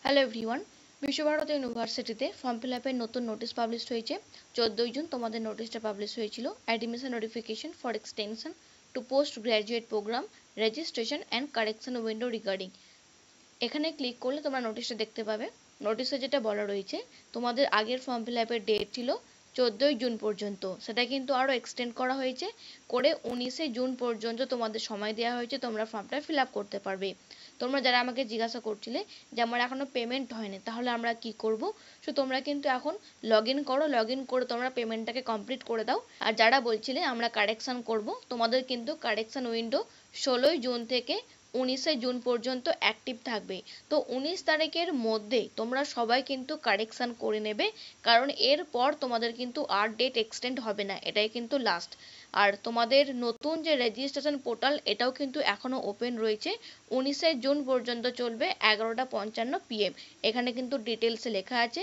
Hello everyone, Visva Bharati ইউনিভার্সিটিতে form fill আপের নতুন নোটিশ পাবলিশ হয়েছে। 14ই জুন তোমাদের নোটিশটা পাবলিশ হয়েছিল। Admission notification for extension to post graduate program registration and correction window regarding. এখানে ক্লিক করলে তোমরা নোটিশটা দেখতে পাবে। নোটিশে যেটা বলা রয়েছে, তোমাদের আগের ফর্ম ফিল আপের ডেট ছিল 14ই জুন পর্যন্ত, সেটা কিন্তু আরও এক্সটেন্ড করা হয়েছে করে 19শে জুন পর্যন্ত তোমাদের সময় দেওয়া হয়েছে, তোমরা ফর্মটা ফিল আপ করতে পারবে। তোমরা যারা আমাকে জিজ্ঞাসা করছিলে যে আমার এখনও পেমেন্ট হয়নি, তাহলে আমরা কি করব? সো তোমরা কিন্তু এখন লগ ইন করো, লগ ইন করে তোমরা পেমেন্টটাকে কমপ্লিট করে দাও। আর যারা বলছিলে আমরা কারেকশান করব, তোমাদের কিন্তু কারেকশান উইন্ডো 16ই জুন থেকে 19শে জুন পর্যন্ত অ্যাক্টিভ থাকবে। তো 19 তারিখের মধ্যে তোমরা সবাই কিন্তু কারেকশান করে নেবে, কারণ এরপর তোমাদের কিন্তু আর ডেট এক্সটেন্ড হবে না, এটাই কিন্তু লাস্ট। আর তোমাদের নতুন যে রেজিস্ট্রেশন পোর্টাল, এটাও কিন্তু এখনও ওপেন রয়েছে, 19শে জুন পর্যন্ত চলবে 11:55 PM। এখানে কিন্তু ডিটেলসে লেখা আছে